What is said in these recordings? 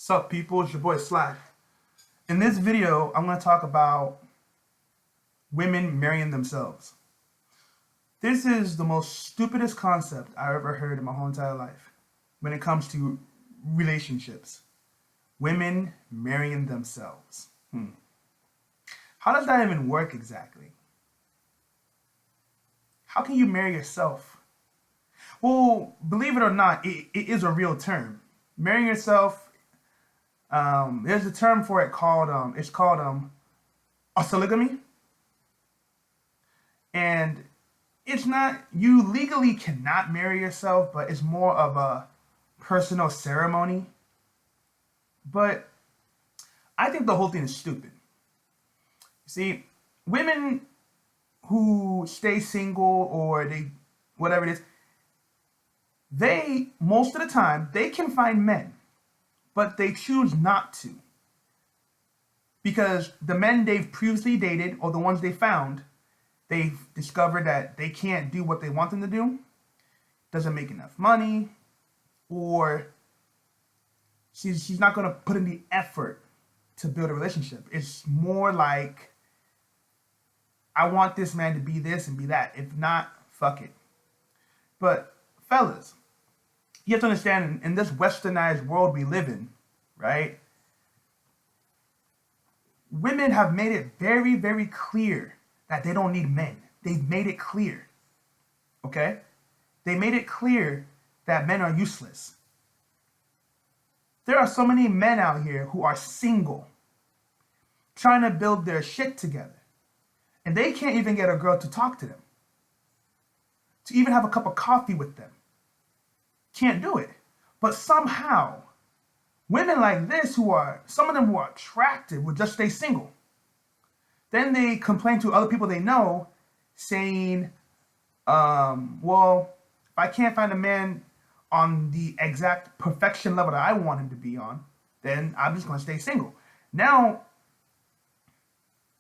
Sup people, it's your boy Slack. In this video, I'm going to talk about women marrying themselves. This is the most stupidest concept I ever heard in my whole entire life when it comes to relationships. Women marrying themselves. How does that even work exactly? How can you marry yourself? Well, believe it or not, it is a real term. Marrying yourself, there's a term for it called autolygamy, and it's not, you legally cannot marry yourself, but it's more of a personal ceremony. But I think the whole thing is stupid. See, women who stay single or whatever it is, they, most of the time, they can find men, but they choose not to. Because the men they've previously dated or the ones they found, they've discovered that they can't do what they want them to do, doesn't make enough money, or she's not going to put in the effort to build a relationship. It's more like, I want this man to be this and be that. If not, fuck it. But fellas, you have to understand, in this westernized world we live in, right? Women have made it very, very clear that they don't need men. They've made it clear, okay? They made it clear that men are useless. There are so many men out here who are single, trying to build their shit together, and they can't even get a girl to talk to them, to even have a cup of coffee with them. Can't do it. But somehow, women like this some of them who are attractive, will just stay single. Then they complain to other people they know, saying, well, if I can't find a man on the exact perfection level that I want him to be on, then I'm just going to stay single. Now,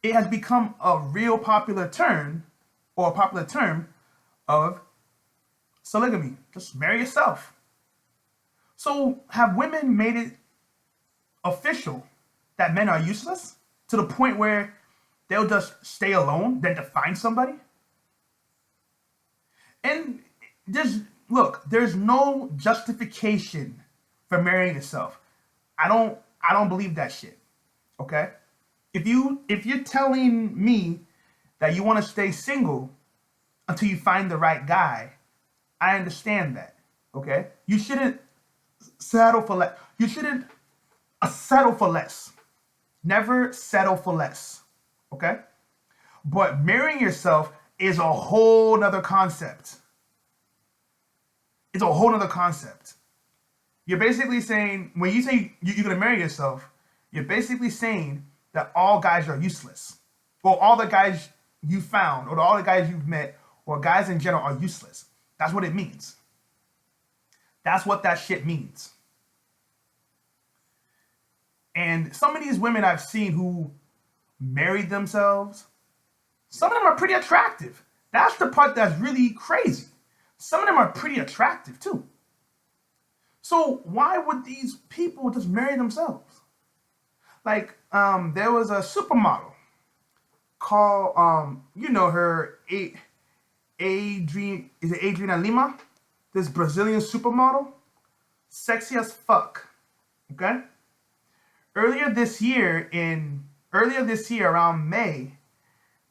it has become a real popular term of polygamy. Just marry yourself. So have women made it official that men are useless to the point where they'll just stay alone than to find somebody? And there's no justification for marrying yourself. I don't believe that shit. Okay? If you're telling me that you want to stay single until you find the right guy, I understand that, okay? You shouldn't settle for less. You shouldn't settle for less. Never settle for less, okay? But marrying yourself is a whole nother concept. It's a whole nother concept. You're basically saying, when you say you're going to marry yourself, you're basically saying that all guys are useless. Or all the guys you found, or all the guys you've met, or guys in general are useless. That's what it means. That's what that shit means. And some of these women I've seen who married themselves, some of them are pretty attractive. That's the part that's really crazy. Some of them are pretty attractive too. So why would these people just marry themselves? Like, there was a supermodel called, you know her, Adriana Lima, this Brazilian supermodel, sexy as fuck. Okay. Earlier this year, around May,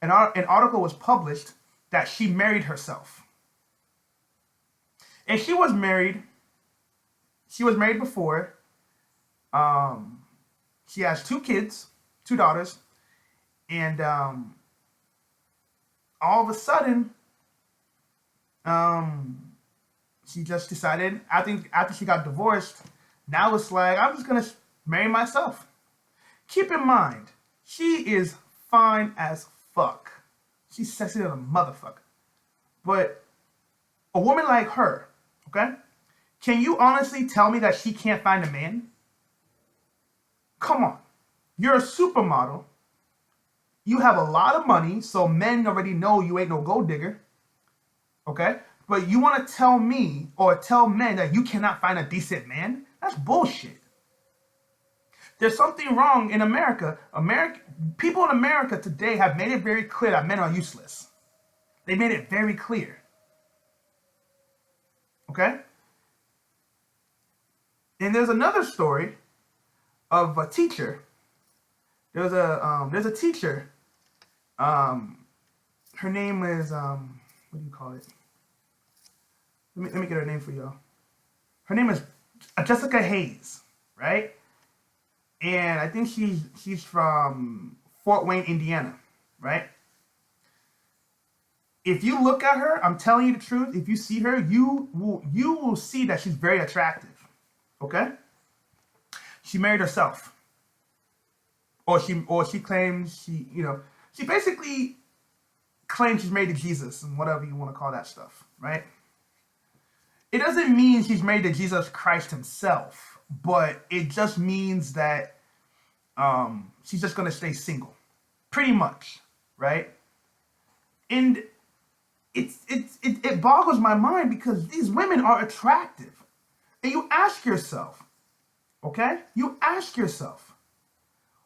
an article was published that she married herself, and she was married. She was married before. She has 2 kids, 2 daughters, and all of a sudden, she just decided, I think after she got divorced, now it's like, I'm just going to marry myself. Keep in mind, she is fine as fuck. She's sexy as a motherfucker. But a woman like her, okay, can you honestly tell me that she can't find a man? Come on. You're a supermodel. You have a lot of money, so men already know you ain't no gold digger. Okay? But you want to tell me or tell men that you cannot find a decent man? That's bullshit. There's something wrong in America. People in America today have made it very clear that men are useless. They made it very clear. Okay? And there's another story of a teacher. There's a teacher. Her name is what do you call it? Let me get her name for y'all. Her name is Jessica Hayes, right? And I think she's from Fort Wayne, Indiana, right? If you look at her, I'm telling you the truth. If you see her, you will see that she's very attractive. Okay? She married herself, or she claims she basically claims she's married to Jesus and whatever you want to call that stuff, right? It doesn't mean she's married to Jesus Christ himself, but it just means that she's just gonna stay single, pretty much, right? And it boggles my mind because these women are attractive. And you ask yourself, okay? You ask yourself,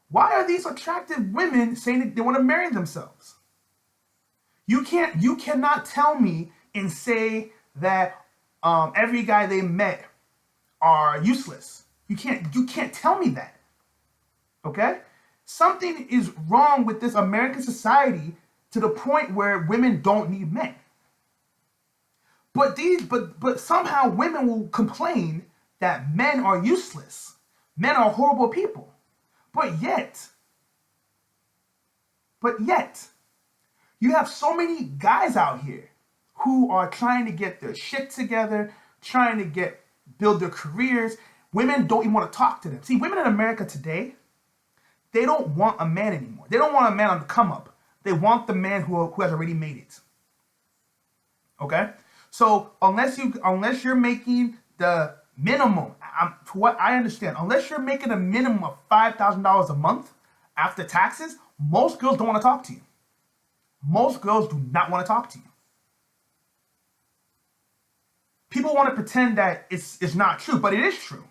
why are these attractive women saying that they want to marry themselves? You cannot tell me and say that every guy they met are useless. You can't tell me that. Okay? Something is wrong with this American society to the point where women don't need men. But somehow women will complain that men are useless. Men are horrible people. But yet, you have so many guys out here who are trying to get their shit together, trying to build their careers. Women don't even want to talk to them. See, women in America today, they don't want a man anymore. They don't want a man on the come up. They want the man who has already made it. Okay? So unless you're making the minimum, for what I understand, unless you're making a minimum of $5,000 a month after taxes, most girls don't want to talk to you. Most girls do not want to talk to you. People want to pretend that it's not true, but it is true.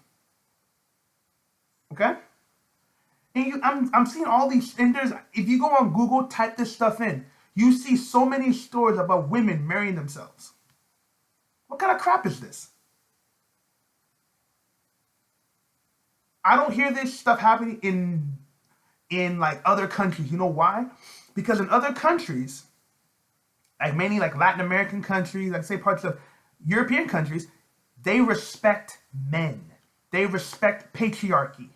Okay? And I'm seeing all these, and if you go on Google, type this stuff in, you see so many stories about women marrying themselves. What kind of crap is this? I don't hear this stuff happening in like other countries. You know why? Because in other countries, like mainly like Latin American countries, like say parts of European countries, they respect men. They respect patriarchy.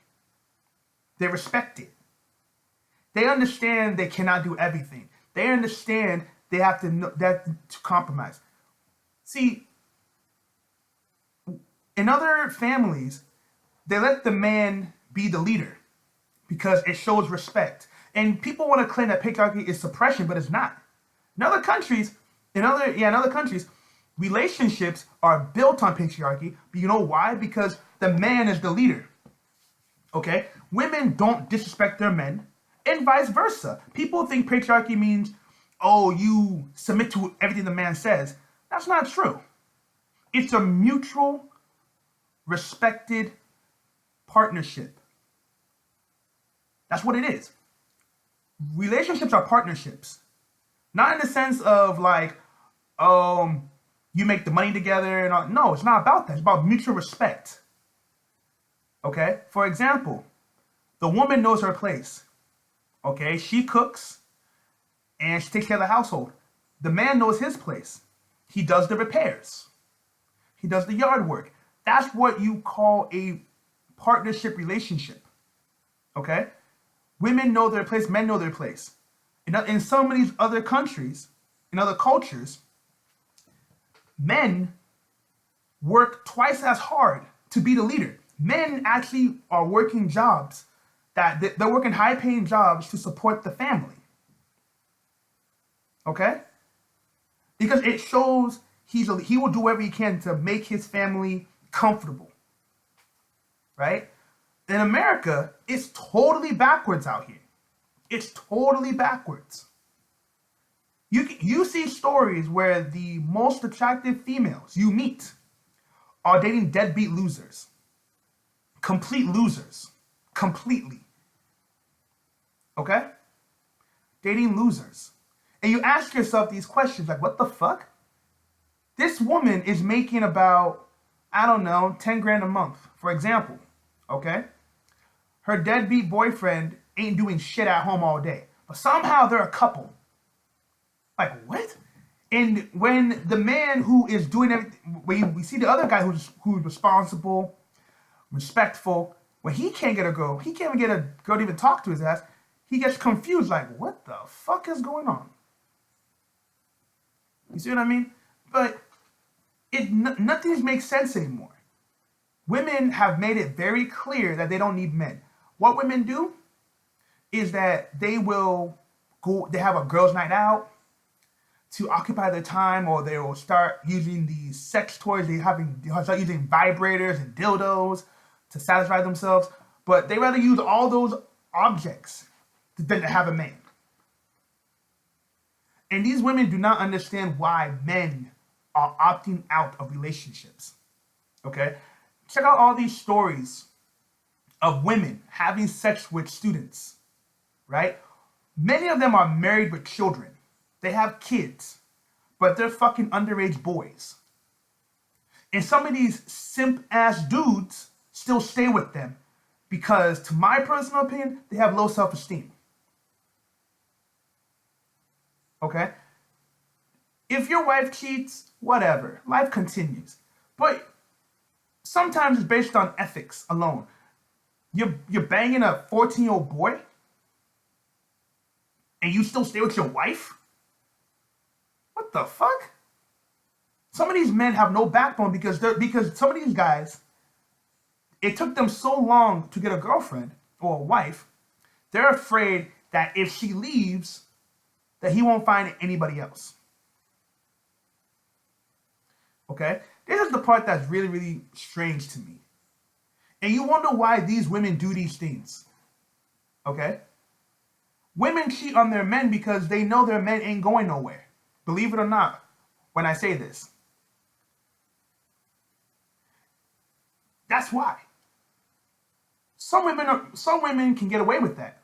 They respect it. They understand they cannot do everything. They understand they have to compromise. See, in other families, they let the man be the leader because it shows respect. And people want to claim that patriarchy is suppression, but it's not. In other countries, relationships are built on patriarchy. But you know why? Because the man is the leader. Okay? Women don't disrespect their men, and vice versa. People think patriarchy means, oh, you submit to everything the man says. That's not true. It's a mutual, respected partnership. That's what it is. Relationships are partnerships. Not in the sense of like, you make the money together and all. No, it's not about that. It's about mutual respect. Okay? For example, the woman knows her place. Okay? She cooks and she takes care of the household. The man knows his place. He does the repairs. He does the yard work. That's what you call a partnership relationship. Okay? Women know their place, men know their place. In some of these other countries, in other cultures, men work twice as hard to be the leader. Men actually are working jobs they're working high-paying jobs to support the family. Okay? Because it shows he will do whatever he can to make his family comfortable. Right? In America, it's totally backwards out here. It's totally backwards. You see stories where the most attractive females you meet are dating deadbeat losers. Complete losers. completely. Okay? Dating losers. And you ask yourself these questions like, what the fuck? This woman is making about, I don't know, 10 grand a month, for example. Okay? Her deadbeat boyfriend ain't doing shit at home all day. But somehow they're a couple. Like, what? And when the man who is doing everything, when we see the other guy who's responsible, respectful, when he can't get a girl, he can't even get a girl to even talk to his ass, he gets confused, like, what the fuck is going on? You see what I mean? But nothing makes sense anymore. Women have made it very clear that they don't need men. What women do is that they will go, they have a girls' night out to occupy their time, or they will start using these sex toys. They'll start using vibrators and dildos to satisfy themselves. But they rather use all those objects than to have a man. And these women do not understand why men are opting out of relationships. Okay? Check out all these stories of women having sex with students, right? Many of them are married with children. They have kids, but they're fucking underage boys. And some of these simp-ass dudes still stay with them because, to my personal opinion, they have low self-esteem. Okay? If your wife cheats, whatever. Life continues. But sometimes it's based on ethics alone. You're banging a 14-year-old boy and you still stay with your wife? What the fuck? Some of these men have no backbone because some of these guys, it took them so long to get a girlfriend or a wife, they're afraid that if she leaves, that he won't find anybody else. Okay? This is the part that's really, really strange to me. And you wonder why these women do these things. Okay? Women cheat on their men because they know their men ain't going nowhere. Believe it or not, when I say this. That's why. Some women can get away with that.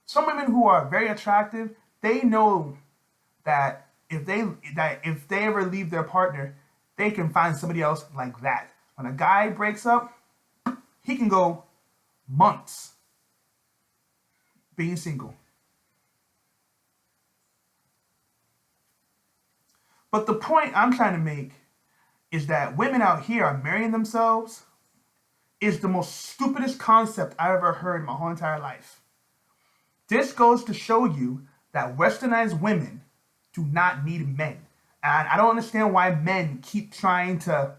Some women who are very attractive, they know that if they ever leave their partner, they can find somebody else like that. When a guy breaks up, he can go months being single. But the point I'm trying to make is that women out here are marrying themselves is the most stupidest concept I've ever heard in my whole entire life. This goes to show you that westernized women do not need men. And I don't understand why men keep trying to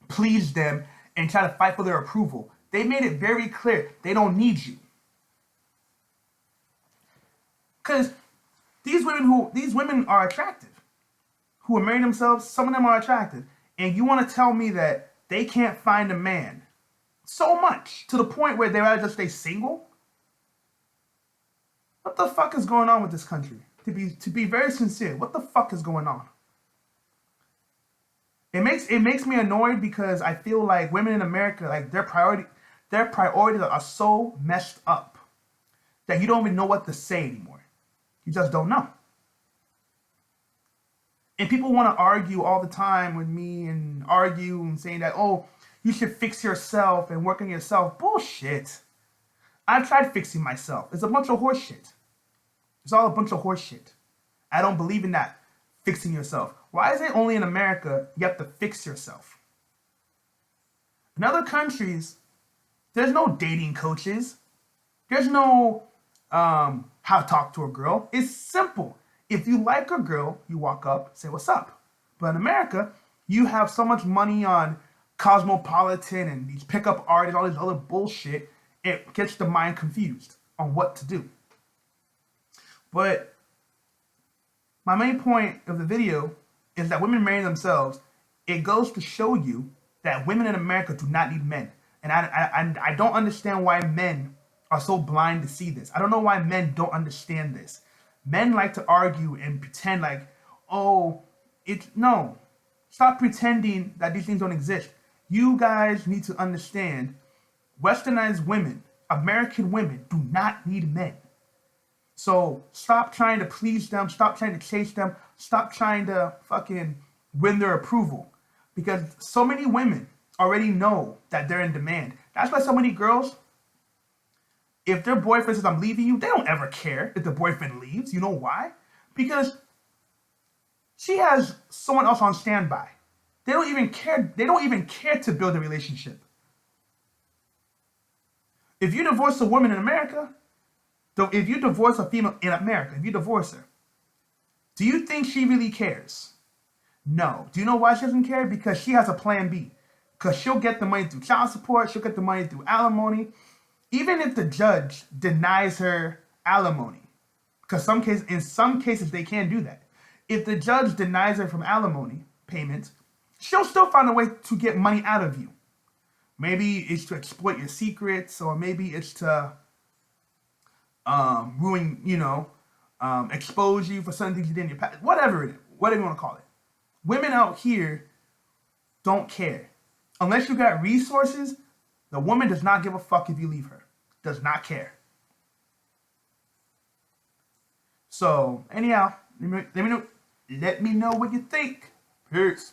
please them and try to fight for their approval. They made it very clear they don't need you. Because these women are attractive. Who are marrying themselves, some of them are attractive. And you want to tell me that they can't find a man so much to the point where they rather just stay single? What the fuck is going on with this country? To be very sincere, what the fuck is going on? It makes me annoyed because I feel like women in America, like their priorities are so messed up that you don't even know what to say anymore. You just don't know. And people want to argue all the time with me and argue and saying that, oh, you should fix yourself and work on yourself. Bullshit. I've tried fixing myself. It's a bunch of horse shit. It's all a bunch of horse shit. I don't believe in that, fixing yourself. Why is it only in America you have to fix yourself? In other countries, there's no dating coaches. There's no how to talk to a girl. It's simple. If you like a girl, you walk up, say what's up. But in America, you have so much money on Cosmopolitan and these pickup artists, all this other bullshit, it gets the mind confused on what to do. But my main point of the video is that women marry themselves. It goes to show you that women in America do not need men. And I don't understand why men are so blind to see this. I don't know why men don't understand this. Men like to argue and pretend like, oh, no. Stop pretending that these things don't exist. You guys need to understand, westernized women American women do not need men. So stop trying to please them. Stop trying to chase them. Stop trying to fucking win their approval. Because so many women already know that they're in demand. That's why so many girls, if their boyfriend says, I'm leaving you, they don't ever care if the boyfriend leaves. You know why? Because she has someone else on standby. They don't even care. They don't even care to build a relationship. If you divorce a woman in America, if you divorce a female in America, if you divorce her, do you think she really cares? No. Do you know why she doesn't care? Because she has a plan B. Because she'll get the money through child support. She'll get the money through alimony. Even if the judge denies her alimony, because in some cases they can do that. If the judge denies her from alimony payments, she'll still find a way to get money out of you. Maybe it's to exploit your secrets, or maybe it's to ruin, expose you for some things you did in your past. Whatever it is, whatever you want to call it. Women out here don't care. Unless you got resources, the woman does not give a fuck if you leave her. Does not care. So, anyhow, let me know what you think. Peace.